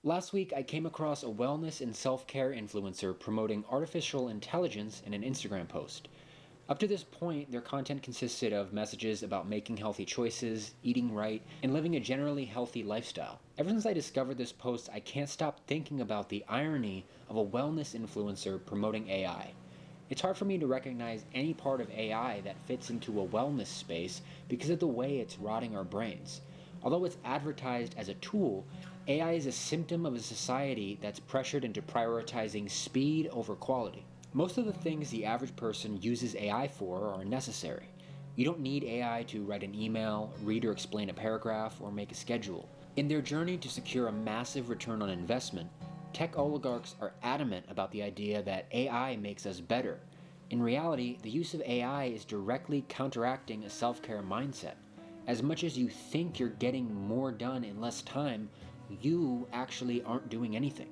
Last week, I came across a wellness and self-care influencer promoting artificial intelligence in an Instagram post. Up to this point, their content consisted of messages about making healthy choices, eating right, and living a generally healthy lifestyle. Ever since I discovered this post, I can't stop thinking about the irony of a wellness influencer promoting AI. It's hard for me to recognize any part of AI that fits into a wellness space because of the way it's rotting our brains. Although it's advertised as a tool, AI is a symptom of a society that's pressured into prioritizing speed over quality. Most of the things the average person uses AI for are necessary. You don't need AI to write an email, read or explain a paragraph, or make a schedule. In their journey to secure a massive return on investment, tech oligarchs are adamant about the idea that AI makes us better. In reality, the use of AI is directly counteracting a self-care mindset. As much as you think you're getting more done in less time, you actually aren't doing anything.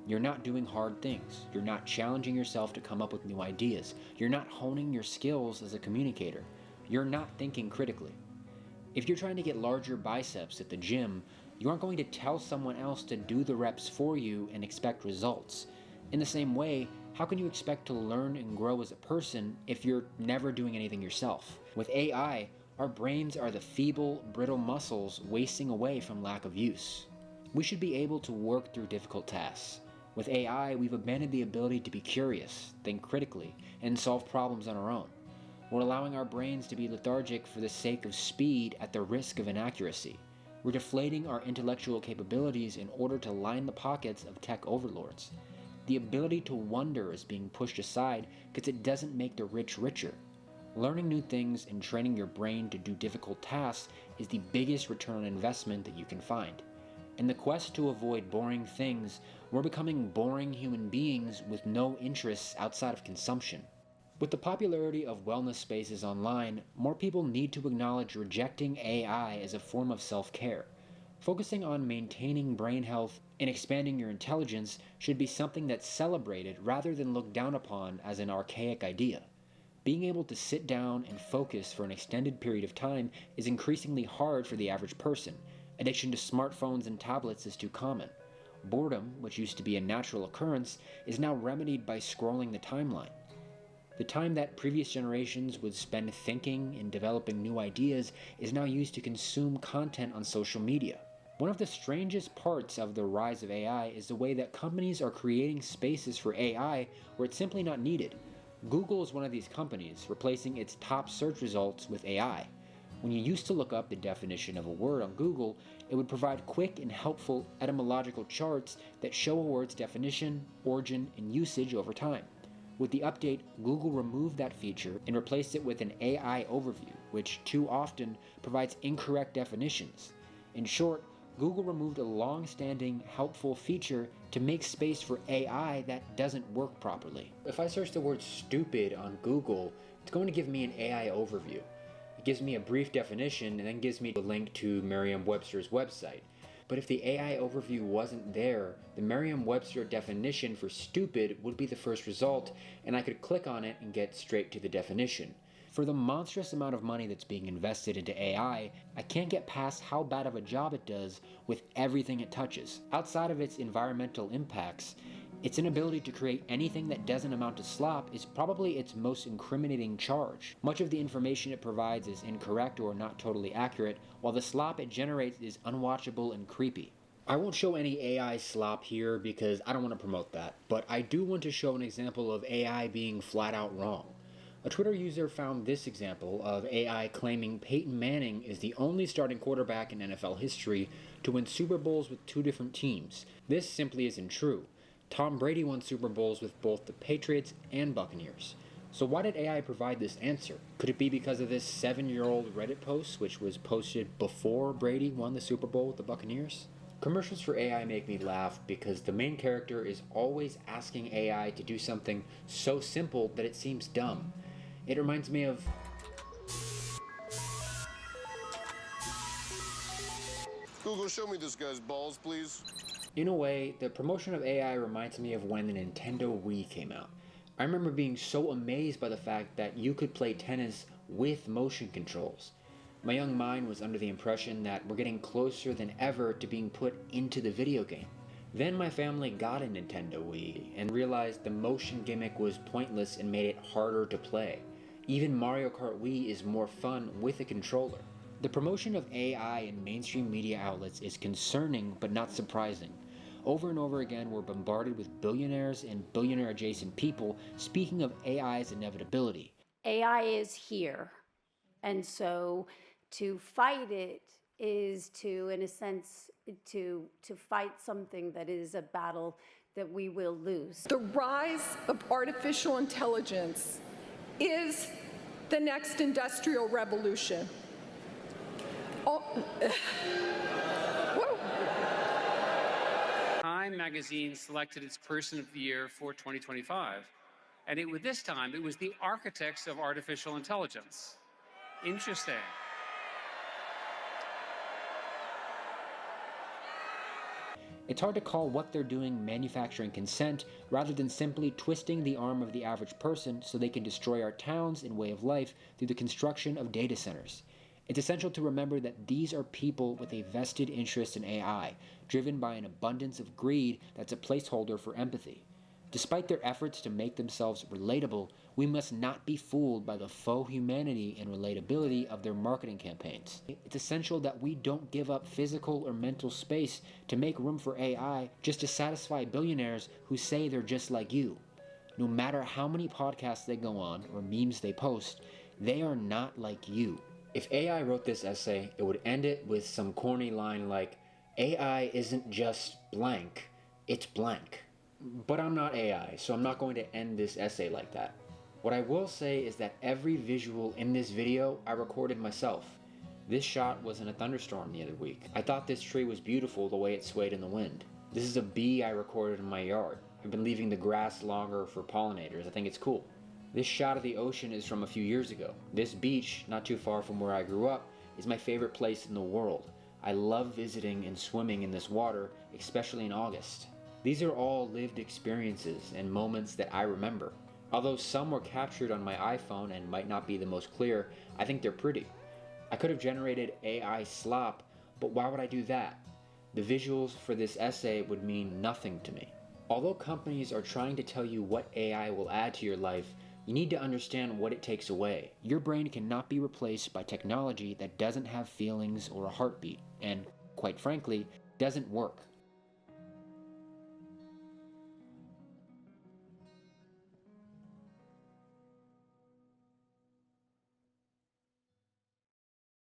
You're not doing hard things. You're not challenging yourself to come up with new ideas. You're not honing your skills as a communicator. You're not thinking critically. If you're trying to get larger biceps at the gym, you aren't going to tell someone else to do the reps for you and expect results. In the same way, how can you expect to learn and grow as a person if you're never doing anything yourself? With AI, our brains are the feeble, brittle muscles wasting away from lack of use. We should be able to work through difficult tasks. With AI, we've abandoned the ability to be curious, think critically, and solve problems on our own. We're allowing our brains to be lethargic for the sake of speed at the risk of inaccuracy. We're deflating our intellectual capabilities in order to line the pockets of tech overlords. The ability to wonder is being pushed aside because it doesn't make the rich richer. Learning new things and training your brain to do difficult tasks is the biggest return on investment that you can find. In the quest to avoid boring things, we're becoming boring human beings with no interests outside of consumption. With the popularity of wellness spaces online, more people need to acknowledge rejecting AI as a form of self-care. Focusing on maintaining brain health and expanding your intelligence should be something that's celebrated rather than looked down upon as an archaic idea. Being able to sit down and focus for an extended period of time is increasingly hard for the average person. Addiction to smartphones and tablets is too common. Boredom, which used to be a natural occurrence, is now remedied by scrolling the timeline. The time that previous generations would spend thinking and developing new ideas is now used to consume content on social media. One of the strangest parts of the rise of AI is the way that companies are creating spaces for AI where it's simply not needed. Google is one of these companies, replacing its top search results with AI. When you used to look up the definition of a word on Google, it would provide quick and helpful etymological charts that show a word's definition, origin, and usage over time. With the update, Google removed that feature and replaced it with an AI overview, which too often provides incorrect definitions. In short, Google removed a long-standing, helpful feature to make space for AI that doesn't work properly. If I search the word stupid on Google, it's going to give me an AI overview. It gives me a brief definition and then gives me a link to Merriam-Webster's website. But if the AI overview wasn't there, the Merriam-Webster definition for stupid would be the first result, and I could click on it and get straight to the definition. For the monstrous amount of money that's being invested into AI, I can't get past how bad of a job it does with everything it touches. Outside of its environmental impacts, its inability to create anything that doesn't amount to slop is probably its most incriminating charge. Much of the information it provides is incorrect or not totally accurate, while the slop it generates is unwatchable and creepy. I won't show any AI slop here because I don't want to promote that, but I do want to show an example of AI being flat out wrong. A Twitter user found this example of AI claiming Peyton Manning is the only starting quarterback in NFL history to win Super Bowls with two different teams. This simply isn't true. Tom Brady won Super Bowls with both the Patriots and Buccaneers. So why did AI provide this answer? Could it be because of this 7-year-old Reddit post which was posted before Brady won the Super Bowl with the Buccaneers? Commercials for AI make me laugh because the main character is always asking AI to do something so simple that it seems dumb. It reminds me of... Google, show me this guy's balls, please. In a way, the promotion of AI reminds me of when the Nintendo Wii came out. I remember being so amazed by the fact that you could play tennis with motion controls. My young mind was under the impression that we're getting closer than ever to being put into the video game. Then my family got a Nintendo Wii and realized the motion gimmick was pointless and made it harder to play. Even Mario Kart Wii is more fun with a controller. The promotion of AI in mainstream media outlets is concerning but not surprising. Over and over again, we're bombarded with billionaires and billionaire-adjacent people speaking of AI's inevitability. AI is here, and so to fight it is to, in a sense, to fight something that is a battle that we will lose. The rise of artificial intelligence is the next industrial revolution. Time magazine selected its Person of the Year for 2025, and this time it was the architects of artificial intelligence. Interesting. It's hard to call what they're doing manufacturing consent rather than simply twisting the arm of the average person so they can destroy our towns and way of life through the construction of data centers. It's essential to remember that these are people with a vested interest in AI, driven by an abundance of greed that's a placeholder for empathy. Despite their efforts to make themselves relatable, we must not be fooled by the faux humanity and relatability of their marketing campaigns. It's essential that we don't give up physical or mental space to make room for AI just to satisfy billionaires who say they're just like you. No matter how many podcasts they go on or memes they post, they are not like you. If AI wrote this essay, it would end it with some corny line like, AI isn't just blank, it's blank. But I'm not AI, so I'm not going to end this essay like that. What I will say is that every visual in this video I recorded myself. This shot was in a thunderstorm the other week. I thought this tree was beautiful the way it swayed in the wind. This is a bee I recorded in my yard. I've been leaving the grass longer for pollinators. I think it's cool. This shot of the ocean is from a few years ago. This beach, not too far from where I grew up, is my favorite place in the world. I love visiting and swimming in this water, especially in August. These are all lived experiences and moments that I remember. Although some were captured on my iPhone and might not be the most clear, I think they're pretty. I could have generated AI slop, but why would I do that? The visuals for this essay would mean nothing to me. Although companies are trying to tell you what AI will add to your life, you need to understand what it takes away. Your brain cannot be replaced by technology that doesn't have feelings or a heartbeat, and, quite frankly, doesn't work.